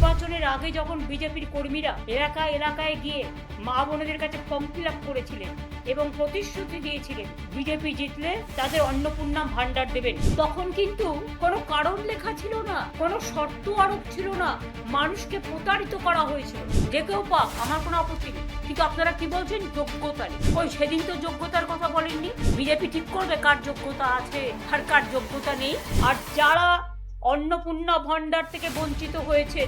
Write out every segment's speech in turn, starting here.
নির্বাচনের আগে যখন বিজেপির কর্মীরা এলাকায় এলাকায় গিয়ে মা বোনেদের কাছে ফর্ম ফিল আপ করেছিলেন এবং প্রতিশ্রুতি দিয়েছিলেন বিজেপি জিতলে তাদের অন্নপূর্ণা ভান্ডার দেবেন, তখন কিন্তু কোনো কারণ লেখা ছিল না, কোনো শর্ত আরোপ ছিল না, মানুষকে প্রতারিত করা হয়েছিল। যে কেউ পাক, আমার কোনো আপত্তি নেই, কিন্তু আপনারা কি বলছেন যোগ্যতা নেই। ওই সেদিন তো যোগ্যতার কথা বলেননি। বিজেপি ঠিক করবে কার যোগ্যতা আছে আর কার যোগ্যতা নেই। আর যারা অন্নপূর্ণা ভান্ডার থেকে বঞ্চিত হয়েছে,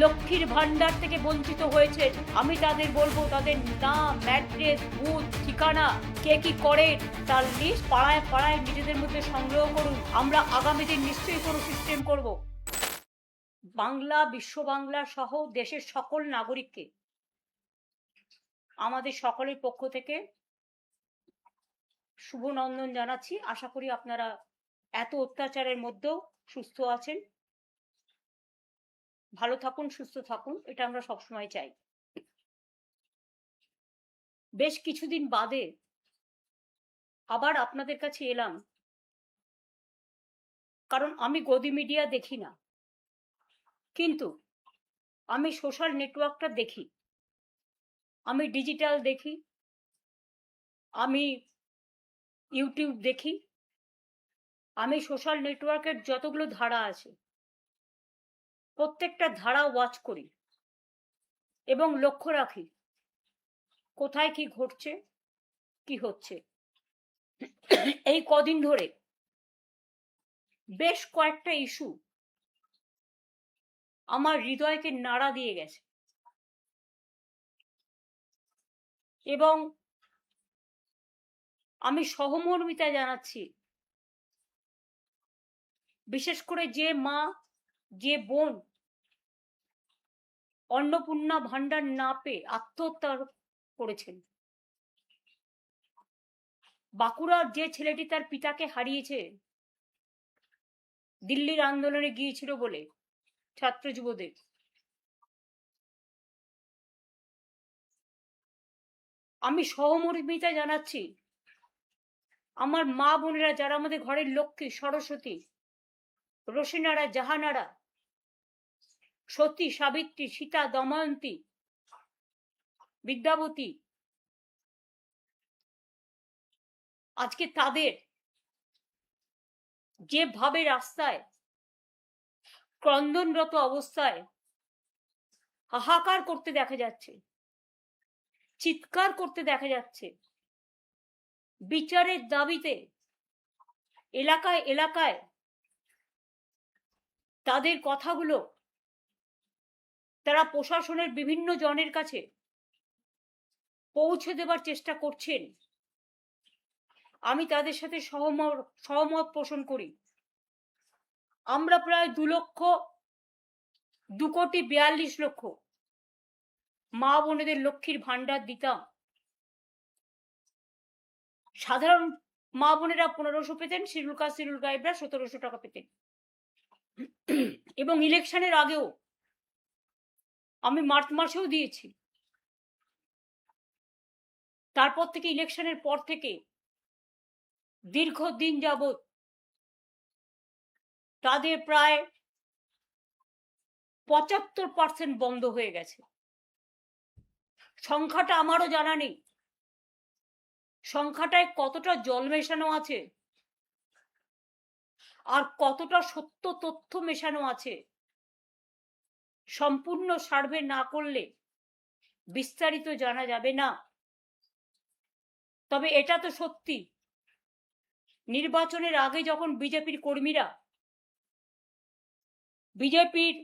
লক্ষ্মীর ভান্ডার থেকে বঞ্চিত হয়েছে, আমি তাদের বলবো তাদের নাম, অ্যাড্রেস, বুথ, ঠিকানা, কে কি করে তার লিস্ট পাড়ায় পাড়ায় নিজেদের মধ্যে সংগ্রহ করুন। আমরা আগামী দিন নিশ্চয়ই কোনো সিস্টেম করব। বাংলা, বিশ্ব বাংলা সহ দেশের সকল নাগরিককে আমাদের সকলের পক্ষ থেকে শুভনন্দন জানাচ্ছি। আশা করি আপনারা এত অত্যাচারের মধ্যেও সুস্থ আছেন, ভালো থাকুন, সুস্থ থাকুন, এটা আমরা সবসময় চাই। বেশ কিছুদিন বাদে আবার আপনাদের কাছে এলাম, কারণ আমি গদি মিডিয়া দেখি না, কিন্তু আমি সোশ্যাল নেটওয়ার্কটা দেখি, আমি ডিজিটাল দেখি, আমি ইউটিউব দেখি, আমি সোশ্যাল নেটওয়ার্কের যতগুলো ধারা আছে প্রত্যেকটা ধারা ওয়াচ করি এবং লক্ষ্য রাখি কোথায় কি ঘটছে, কি হচ্ছে। এই কদিন ধরে বেশ কয়েকটা ইস্যু আমার হৃদয়কে নাড়া দিয়ে গেছে এবং আমি সহমর্মিতা জানাচ্ছি, বিশেষ করে যে মা, যে বোন অন্নপূর্ণা ভান্ডার না পেয়ে আত্মহত্যা করেছেন। বাঁকুড়ার যে ছেলেটি তার পিতাকে হারিয়েছে দিল্লির আন্দোলনে গিয়েছিল বলে, ছাত্র যুবদের, আমি সহমর্মিতা জানাচ্ছি আমার মা বোনেরা যারা আমাদের ঘরের লক্ষ্মী, সরস্বতী, রোশনারা, জাহানারা, সতী, সাবিত্রী, সীতা, দময়ন্তী, বিদ্যাবতী, আজকে তাদের যেভাবে রাস্তায় ক্রন্দনরত অবস্থায় হাহাকার করতে দেখা যাচ্ছে, চিৎকার করতে দেখা যাচ্ছে, বিচারের দাবিতে এলাকায় এলাকায় তাদের কথাগুলো তারা প্রশাসনের বিভিন্ন জনের কাছে পৌঁছে দেবার চেষ্টা করছেন, আমি তাদের সাথে সহমত পোষণ করি। আমরা প্রায় 2,42,00,000 মা বোনেদের লক্ষ্মীর ভান্ডার দিতাম। সাধারণ মা বোনেরা 1500 পেতেন, শিডিউল কাস্ট শিডিউল ট্রাইবরা 1700 টাকা পেতেন। এবং ইলেকশনের আগেও আমি মার্চ মাসেও দিয়েছি। তারপর থেকে ইলেকশনের পর থেকে দীর্ঘদিন যাবৎ তাদের প্রায় 75% বন্ধ হয়ে গেছে। সংখ্যাটা আমারও জানা নেই, সংখ্যাটায় কতটা জল মেশানো আছে আর কতটা সত্য তথ্য মেশানো আছে সম্পূর্ণ সার্ভে না করলে বিস্তারিত জানা যাবে না। তবে এটা তো সত্যি, নির্বাচনের আগে যখন বিজেপির কর্মীরা, বিজেপির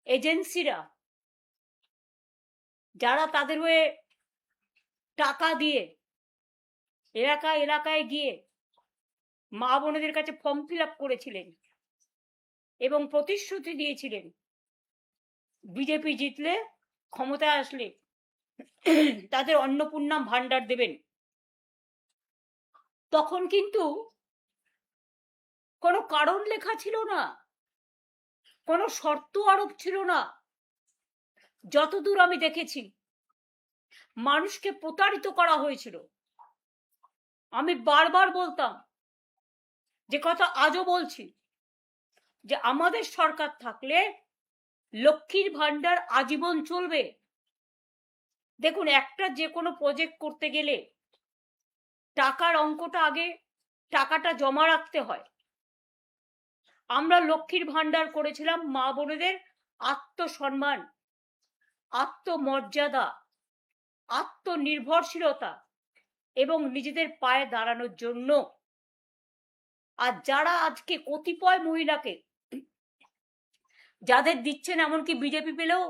এজেন্সিরা, যারা তাদের হয়ে টাকা দিয়ে এলাকায় এলাকায় গিয়ে মা বোনেদের কাছে ফর্ম ফিল আপ করেছিলেন এবং প্রতিশ্রুতি দিয়েছিলেন বিজেপি জিতলে, ক্ষমতায় আসলে তাদের অন্নপূর্ণা ভান্ডার দেবেন, তখন কিন্তু কোনো কারণ লেখা ছিল না, কোনো শর্ত আরোপ ছিল না। যতদূর আমি দেখেছি মানুষকে প্রতারিত করা হয়েছিল। আমি বারবার বলতাম, যে কথা আজও বলছি, যে আমাদের সরকার থাকলে লক্ষ্মীর ভান্ডার আজীবন চলবে। দেখুন, একটা যে কোনো প্রজেক্ট করতে গেলে টাকার অঙ্কটা আগে টাকাটা জমা রাখতে হয়। আমরা লক্ষ্মীর ভান্ডার করেছিলাম মা বোনেদের আত্মসম্মান, আত্মমর্যাদা, আত্মনির্ভরশীলতা এবং নিজেদের পায়ে দাঁড়ানোর জন্য। আর যারা আজকে কতিপয় মহিলাকে যাদের দিচ্ছেন, এমনকি বিজেপি পেলেও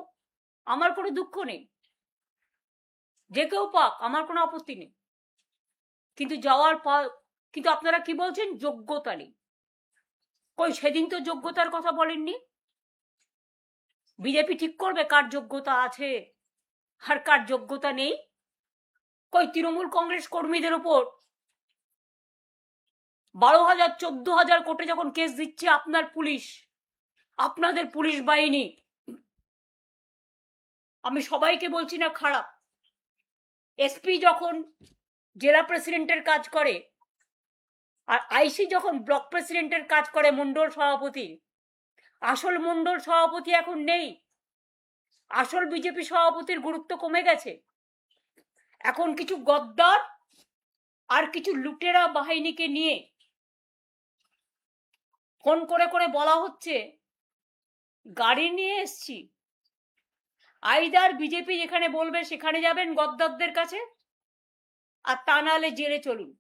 আমার কোনো দুঃখ নেই, যে কেউ পাক, আমার কোনো আপত্তি নেই, কিন্তু যাওয়ার পর কিন্তু আপনারা কি বলছেন? যোগ্যতা নেই। কই, সেদিন তো যোগ্যতার কথা বলেননি। বিজেপি ঠিক করবে কার যোগ্যতা আছে আর কার যোগ্যতা নেই। কই, তৃণমূল কংগ্রেস কর্মীদের উপর 12,000 14,000 কোটি যখন কেস দিচ্ছে আপনার পুলিশ, আপনাদের পুলিশ বাহিনী, আমি সবাইকে বলছি না খারাপ, এসপি যখন জেলা প্রেসিডেন্টের কাজ করে আর আইসি যখন ব্লক প্রেসিডেন্টের কাজ করে, মন্ডল সভাপতি, আসল মন্ডল সভাপতি এখন নেই। আসল বিজেপি সভাপতির গুরুত্ব কমে গেছে। এখন কিছু গদ্দার আর কিছু লুটেরা বাহিনীকে নিয়ে ফোন করে করে বলা হচ্ছে গাড়ি নিয়ে এসছি, আইদার বিজেপি যেখানে বলবে সেখানে যাবেন গদ্দারদের কাছে, আর তা নাহলে জেলে চলুন।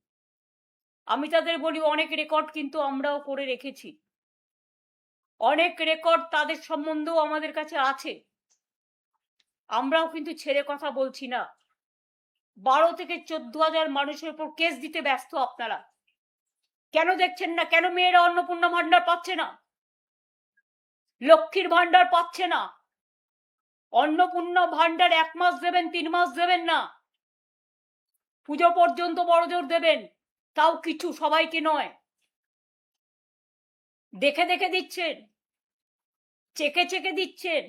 আমি তাদের বলি, অনেক রেকর্ড কিন্তু আমরাও করে রেখেছি, অনেক রেকর্ড তাদের সম্বন্ধেও আমাদের কাছে আছে, আমরাও কিন্তু ছেড়ে কথা বলছি না। 12 থেকে 14,000 মানুষের উপর কেস দিতে ব্যস্ত আপনারা। কেন দেখছেন না? কেন মেয়েরা অন্নপূর্ণা ভান্ডার পাচ্ছে না, লক্ষ্মীর ভান্ডার পাচ্ছে না? অন্নপূর্ণা ভান্ডার 1 মাস দেবেন, 3 মাস দেবেন না, পুজো পর্যন্ত বড়জোর দেবেন, তাও কিছু, সবাইকে নয়। দেখে দেখে দিচ্ছেন, চেকে চেকে দিচ্ছেন,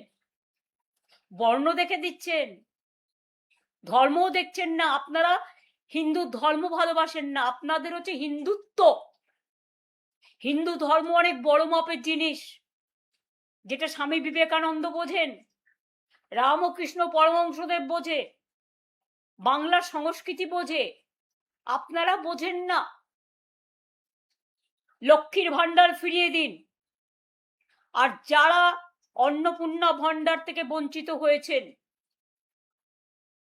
বর্ণ দেখে দিচ্ছেন, ধর্মও দেখছেন না। আপনারা হিন্দু ধর্ম ভালোবাসেন না, আপনাদের হচ্ছে হিন্দুত্ব। হিন্দু ধর্ম অনেক বড় মাপের জিনিস, যেটা স্বামী বিবেকানন্দ বোঝেন, রামকৃষ্ণ পরমহংসদেব বোঝে, বাংলার সংস্কৃতি বোঝে, আপনারা বোঝেন না। লক্ষ্মীর ভান্ডার ফিরিয়ে দিন। আর যারা অন্নপূর্ণা ভান্ডার থেকে বঞ্চিত হয়েছেন,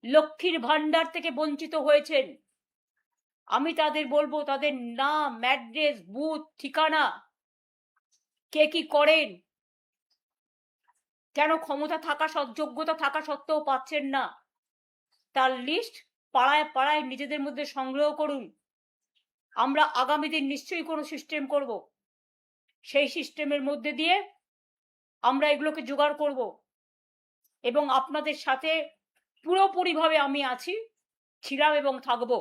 লক্ষ্মীর ভান্ডার থেকে বঞ্চিত হয়েছেন, আমি তাদের বলবো, তাদের নাম, অ্যাড্রেস, বুথ, ঠিকানা, কে কি করেন, কেন ক্ষমতা থাকা, যোগ্যতা থাকা সত্ত্বেও পাচ্ছেন না, তার লিস্ট পাড়ায় পাড়ায় নিজেদের মধ্যে সংগ্রহ করুন। আমরা আগামী দিন নিশ্চয়ই কোনো সিস্টেম করব, সেই সিস্টেমের মধ্যে দিয়ে আমরা এগুলোকে জোগাড় করব এবং আপনাদের সাথে পুরোপুরিভাবে আমি আছি, ছিলাম এবং থাকবো।